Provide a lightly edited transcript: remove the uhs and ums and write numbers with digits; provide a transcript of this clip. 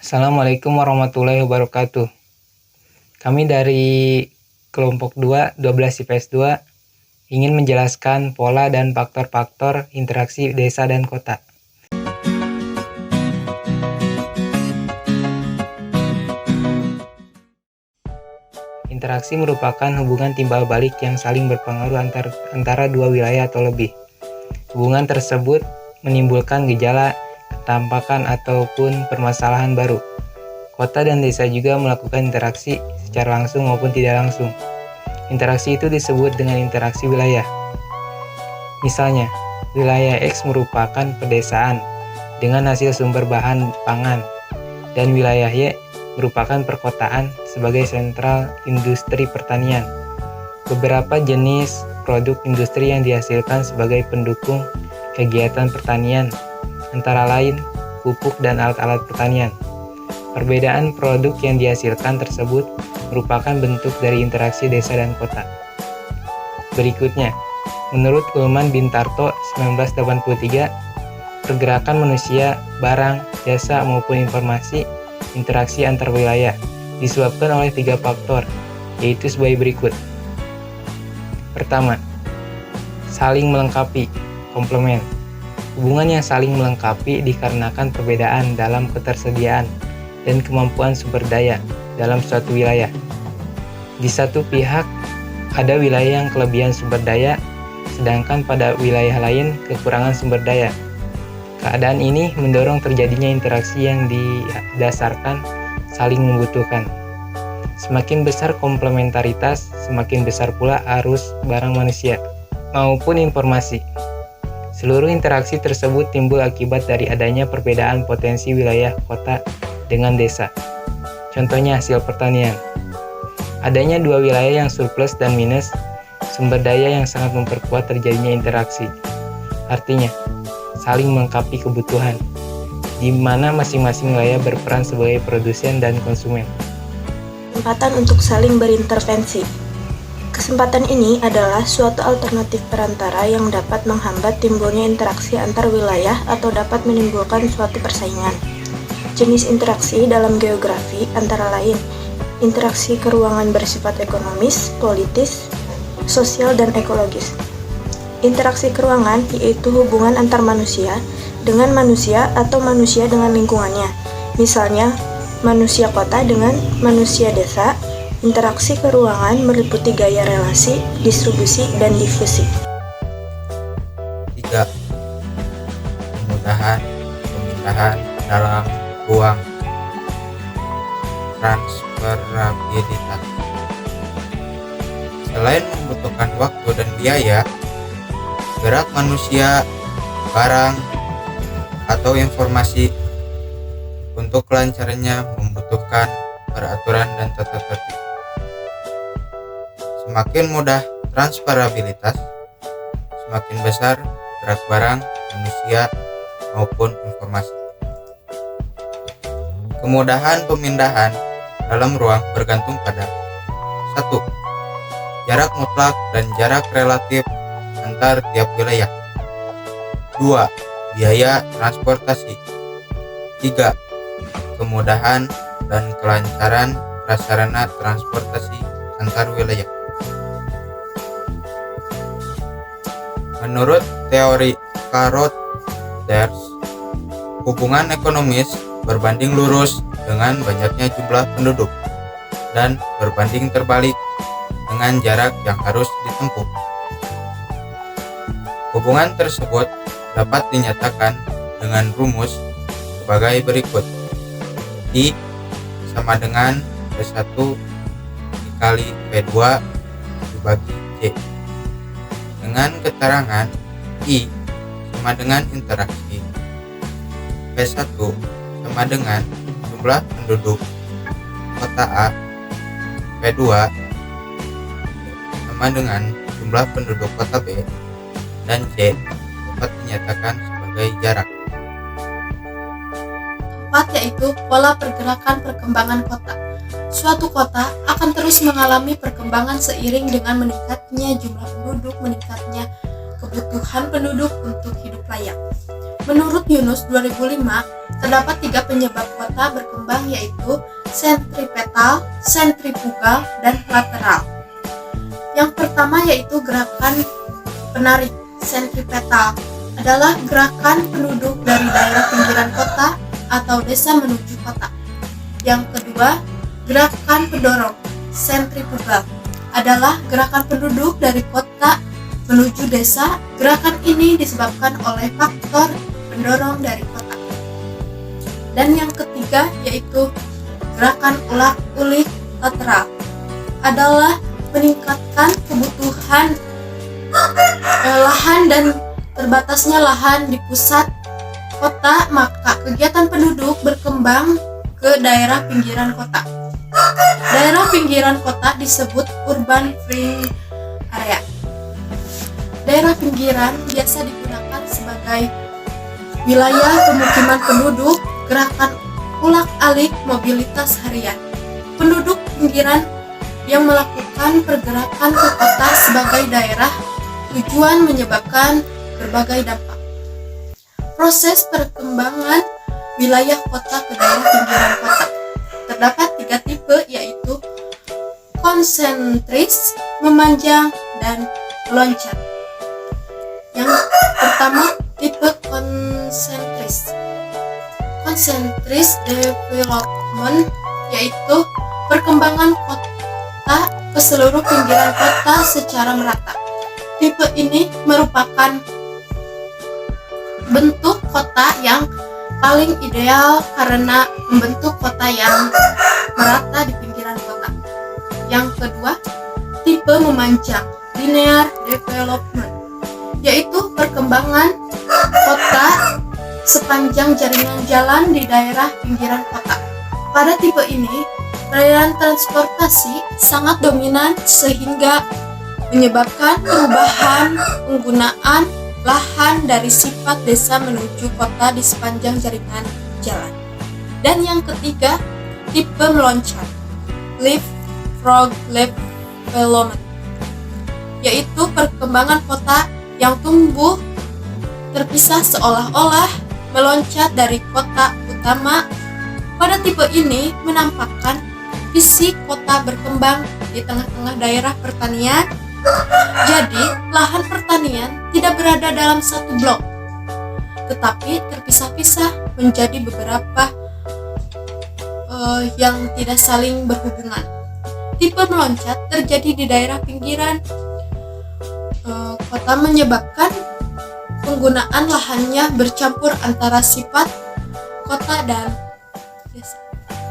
Assalamualaikum warahmatullahi wabarakatuh. Kami dari kelompok 2, 12 IPS 2, ingin menjelaskan pola dan faktor-faktor interaksi desa dan kota. Interaksi merupakan hubungan timbal balik yang saling berpengaruh antara dua wilayah atau lebih. Hubungan tersebut menimbulkan gejala, ketampakan, ataupun permasalahan baru. Kota dan desa juga melakukan interaksi secara langsung maupun tidak langsung. Interaksi itu disebut dengan interaksi wilayah. Misalnya, wilayah X merupakan pedesaan dengan hasil sumber bahan pangan, dan wilayah Y merupakan perkotaan sebagai sentral industri pertanian. Beberapa jenis produk industri yang dihasilkan sebagai pendukung kegiatan pertanian, antara lain pupuk dan alat-alat pertanian. Perbedaan produk yang dihasilkan tersebut merupakan bentuk dari interaksi desa dan kota. Berikutnya, menurut Ulman Bintarto 1983, pergerakan manusia, barang, jasa maupun informasi interaksi antar wilayah disebabkan oleh 3 faktor, yaitu sebagai berikut. Pertama, saling melengkapi, komplement. Hubungan yang saling melengkapi dikarenakan perbedaan dalam ketersediaan dan kemampuan sumber daya dalam suatu wilayah. Di satu pihak, ada wilayah yang kelebihan sumber daya, sedangkan pada wilayah lain kekurangan sumber daya. Keadaan ini mendorong terjadinya interaksi yang didasarkan saling membutuhkan. Semakin besar komplementaritas, semakin besar pula arus barang manusia maupun informasi. Seluruh interaksi tersebut timbul akibat dari adanya perbedaan potensi wilayah kota dengan desa. Contohnya hasil pertanian. Adanya 2 wilayah yang surplus dan minus sumber daya yang sangat memperkuat terjadinya interaksi. Artinya, saling melengkapi kebutuhan, di mana masing-masing wilayah berperan sebagai produsen dan konsumen. Kesempatan untuk saling berintervensi. Kesempatan ini adalah suatu alternatif perantara yang dapat menghambat timbulnya interaksi antar wilayah atau dapat menimbulkan suatu persaingan. Jenis interaksi dalam geografi antara lain interaksi keruangan bersifat ekonomis, politis, sosial, dan ekologis. Interaksi keruangan yaitu hubungan antar manusia dengan manusia atau manusia dengan lingkungannya. Misalnya, manusia kota dengan manusia desa. Interaksi keruangan meliputi gaya relasi, distribusi, dan difusi. 3. Kemudahan pemindahan dalam ruang. Transferabilitas. Selain membutuhkan waktu dan biaya, gerak manusia, barang, atau informasi untuk kelancarannya membutuhkan peraturan dan tata tertib. Semakin mudah transferabilitas, semakin besar gerak barang, manusia, maupun informasi. Kemudahan pemindahan dalam ruang bergantung pada 1. Jarak mutlak dan jarak relatif antar tiap wilayah. 2. Biaya transportasi. 3. Kemudahan dan kelancaran prasarana transportasi antar wilayah. Menurut teori Carothers, hubungan ekonomis berbanding lurus dengan banyaknya jumlah penduduk dan berbanding terbalik dengan jarak yang harus ditempuh. Hubungan tersebut dapat dinyatakan dengan rumus sebagai berikut. I sama dengan P1 dikali P2 dibagi C. Dengan keterangan I sama dengan interaksi, P1 sama dengan jumlah penduduk kota A, P2 sama dengan jumlah penduduk kota B, dan C dapat dinyatakan sebagai jarak. Keempat yaitu pola pergerakan perkembangan kota. Suatu kota akan terus mengalami perkembangan seiring dengan meningkatnya jumlah penduduk, meningkatnya kebutuhan penduduk untuk hidup layak. Menurut Yunus 2005, terdapat 3 penyebab kota berkembang, yaitu sentripetal, sentrifugal, dan lateral. Yang pertama yaitu gerakan penarik. Sentripetal adalah gerakan penduduk dari daerah pinggiran kota atau desa menuju kota. Yang kedua, gerakan pendorong. Sentrifugal adalah gerakan penduduk dari kota menuju desa. Gerakan ini disebabkan oleh faktor pendorong dari kota. Dan yang ketiga yaitu gerakan ulak-ulik lateral, adalah meningkatkan kebutuhan lahan dan terbatasnya lahan di pusat kota, maka kegiatan penduduk berkembang ke daerah pinggiran kota. Daerah pinggiran kota disebut urban fringe area. Daerah pinggiran biasa digunakan sebagai wilayah pemukiman penduduk. Gerakan ulak-alik mobilitas harian. Penduduk pinggiran yang melakukan pergerakan ke kota sebagai daerah tujuan menyebabkan berbagai dampak. Proses perkembangan wilayah kota ke daerah pinggiran kota. Terdapat 3 tipe, yaitu konsentris, memanjang, dan meloncat. Yang pertama, tipe konsentris. Konsentris development yaitu perkembangan kota ke seluruh pinggiran kota secara merata. Tipe ini merupakan bentuk kota yang paling ideal karena membentuk kota yang merata di pinggiran kota. Yang kedua, tipe memanjang, linear development, yaitu perkembangan kota sepanjang jaringan jalan di daerah pinggiran kota. Pada tipe ini, layanan transportasi sangat dominan sehingga menyebabkan perubahan penggunaan lahan dari sifat desa menuju kota di sepanjang jaringan jalan. Dan yang ketiga, tipe meloncat, leapfrog development, yaitu perkembangan kota yang tumbuh terpisah seolah-olah meloncat dari kota utama. Pada tipe ini menampakkan visi kota berkembang di tengah-tengah daerah pertanian. Jadi, lahan pertanian tidak berada dalam satu blok, tetapi terpisah-pisah menjadi beberapa yang tidak saling berhubungan. Tipe meloncat terjadi di daerah pinggiran kota, menyebabkan penggunaan lahannya bercampur antara sifat kota dan